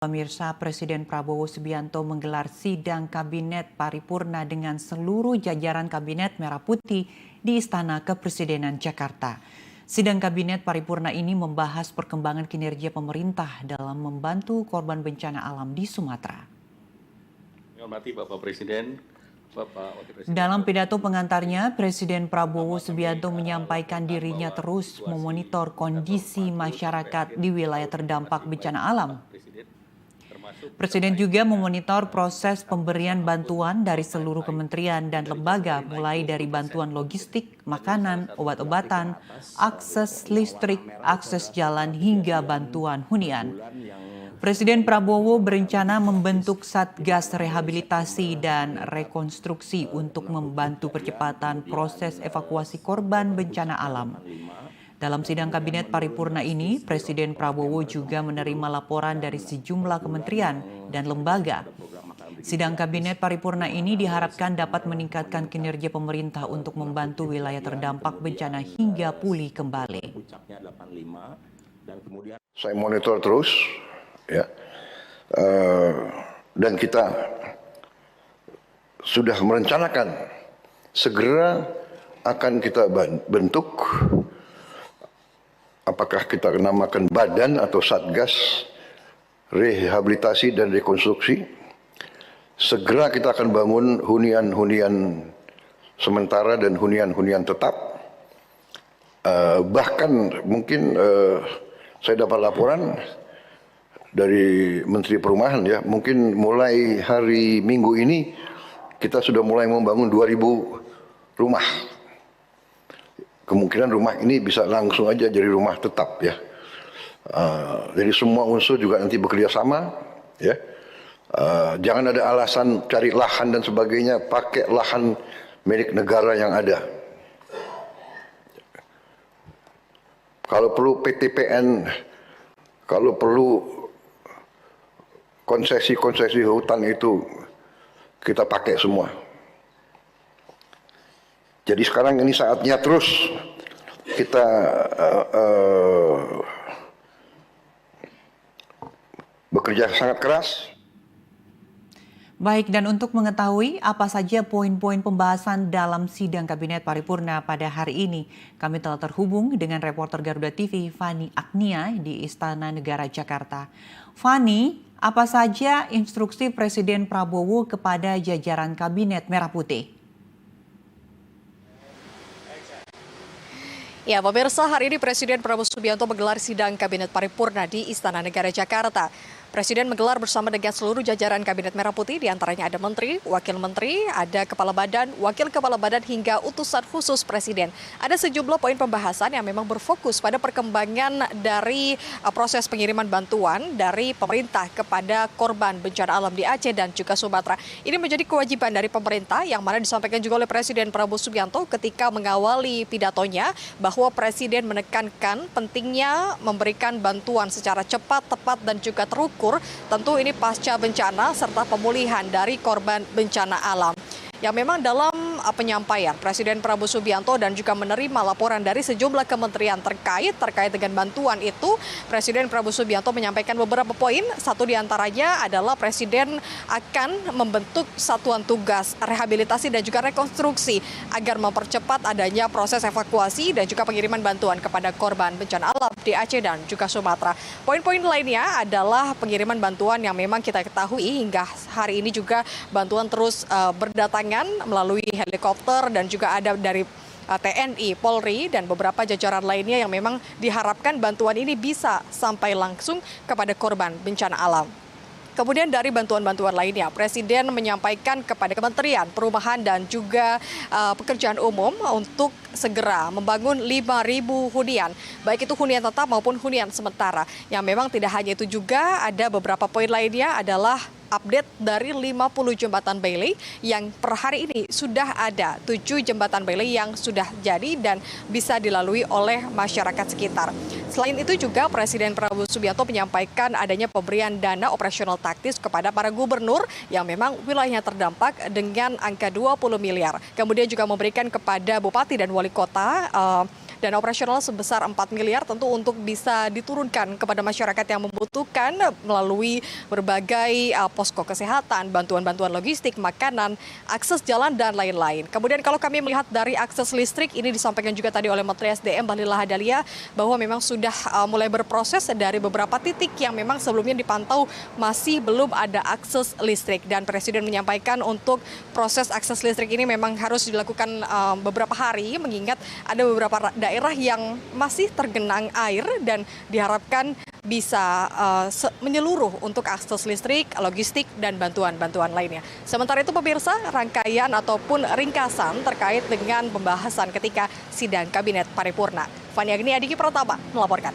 Pemirsa, Presiden Prabowo Subianto menggelar sidang kabinet paripurna dengan seluruh jajaran kabinet Merah Putih di Istana Kepresidenan Jakarta. Sidang kabinet paripurna ini membahas perkembangan kinerja pemerintah dalam membantu korban bencana alam di Sumatera. Hormati Bapak Presiden, Bapak Wakil Presiden. Dalam pidato pengantarnya, Presiden Prabowo Subianto menyampaikan dirinya terus memonitor kondisi masyarakat di wilayah terdampak bencana alam. Presiden juga memonitor proses pemberian bantuan dari seluruh kementerian dan lembaga, mulai dari bantuan logistik, makanan, obat-obatan, akses listrik, akses jalan, hingga bantuan hunian. Presiden Prabowo berencana membentuk Satgas Rehabilitasi dan Rekonstruksi untuk membantu percepatan proses evakuasi korban bencana alam. Dalam sidang kabinet paripurna ini, Presiden Prabowo juga menerima laporan dari sejumlah kementerian dan lembaga. Sidang kabinet paripurna ini diharapkan dapat meningkatkan kinerja pemerintah untuk membantu wilayah terdampak bencana hingga pulih kembali. Saya monitor terus, ya, dan kita sudah merencanakan segera akan kita bentuk. Apakah kita namakan badan atau satgas rehabilitasi dan rekonstruksi. Segera kita akan bangun hunian-hunian sementara dan hunian-hunian tetap. Bahkan mungkin saya dapat laporan dari Menteri Perumahan, ya, mungkin mulai hari Minggu ini kita sudah mulai membangun 2.000 rumah. Kemungkinan rumah ini bisa langsung aja jadi rumah tetap, ya. Jadi semua unsur juga nanti bekerja sama, ya. Jangan ada alasan cari lahan dan sebagainya, pakai lahan milik negara yang ada. Kalau perlu PTPN, kalau perlu konsesi-konsesi hutan itu kita pakai semua. Jadi sekarang ini saatnya terus kita bekerja sangat keras. Baik, dan untuk mengetahui apa saja poin-poin pembahasan dalam sidang kabinet paripurna pada hari ini, kami telah terhubung dengan reporter Garuda TV Fani Agnia di Istana Negara Jakarta. Fani, apa saja instruksi Presiden Prabowo kepada jajaran kabinet Merah Putih? Ya, pemirsa, hari ini Presiden Prabowo Subianto menggelar sidang Kabinet Paripurna di Istana Negara Jakarta. Presiden menggelar bersama dengan seluruh jajaran Kabinet Merah Putih, diantaranya ada Menteri, Wakil Menteri, ada Kepala Badan, Wakil Kepala Badan, hingga utusan khusus Presiden. Ada sejumlah poin pembahasan yang memang berfokus pada perkembangan dari proses pengiriman bantuan dari pemerintah kepada korban bencana alam di Aceh dan juga Sumatera. Ini menjadi kewajiban dari pemerintah yang mana disampaikan juga oleh Presiden Prabowo Subianto ketika mengawali pidatonya bahwa Presiden menekankan pentingnya memberikan bantuan secara cepat, tepat, dan juga terukur. Tentu ini pasca bencana serta pemulihan dari korban bencana alam. Yang memang dalam penyampaian Presiden Prabowo Subianto dan juga menerima laporan dari sejumlah kementerian terkait dengan bantuan itu, Presiden Prabowo Subianto menyampaikan beberapa poin. Satu diantaranya adalah Presiden akan membentuk satuan tugas rehabilitasi dan juga rekonstruksi agar mempercepat adanya proses evakuasi dan juga pengiriman bantuan kepada korban bencana alam di Aceh dan juga Sumatera. Poin-poin lainnya adalah pengiriman bantuan yang memang kita ketahui hingga hari ini juga bantuan terus berdatangan melalui helikopter dan juga ada dari TNI, Polri, dan beberapa jajaran lainnya yang memang diharapkan bantuan ini bisa sampai langsung kepada korban bencana alam. Kemudian dari bantuan-bantuan lainnya, Presiden menyampaikan kepada Kementerian Perumahan dan juga Pekerjaan Umum untuk segera membangun 5.000 hunian, baik itu hunian tetap maupun hunian sementara. Yang memang tidak hanya itu juga, ada beberapa poin lainnya adalah update dari 50 jembatan Bailey yang per hari ini sudah ada 7 jembatan Bailey yang sudah jadi dan bisa dilalui oleh masyarakat sekitar. Selain itu juga Presiden Prabowo Subianto menyampaikan adanya pemberian dana operasional taktis kepada para gubernur yang memang wilayahnya terdampak dengan angka 20 miliar. Kemudian juga memberikan kepada bupati dan wali kota dana operasional sebesar 4 miliar tentu untuk bisa diturunkan kepada masyarakat yang membutuhkan melalui berbagai posko kesehatan, bantuan-bantuan logistik, makanan, akses jalan, dan lain-lain. Kemudian kalau kami melihat dari akses listrik, ini disampaikan juga tadi oleh Menteri SDM Bahlil Lahadalia bahwa memang sudah mulai berproses dari beberapa titik yang memang sebelumnya dipantau masih belum ada akses listrik. Dan Presiden menyampaikan untuk proses akses listrik ini memang harus dilakukan beberapa hari, mengingat ada beberapa daerah yang masih tergenang air dan diharapkan bisa menyeluruh untuk akses listrik, logistik, dan bantuan-bantuan lainnya. Sementara itu pemirsa, rangkaian ataupun ringkasan terkait dengan pembahasan ketika sidang Kabinet Paripurna. Fani Agni Adiki Pratama melaporkan.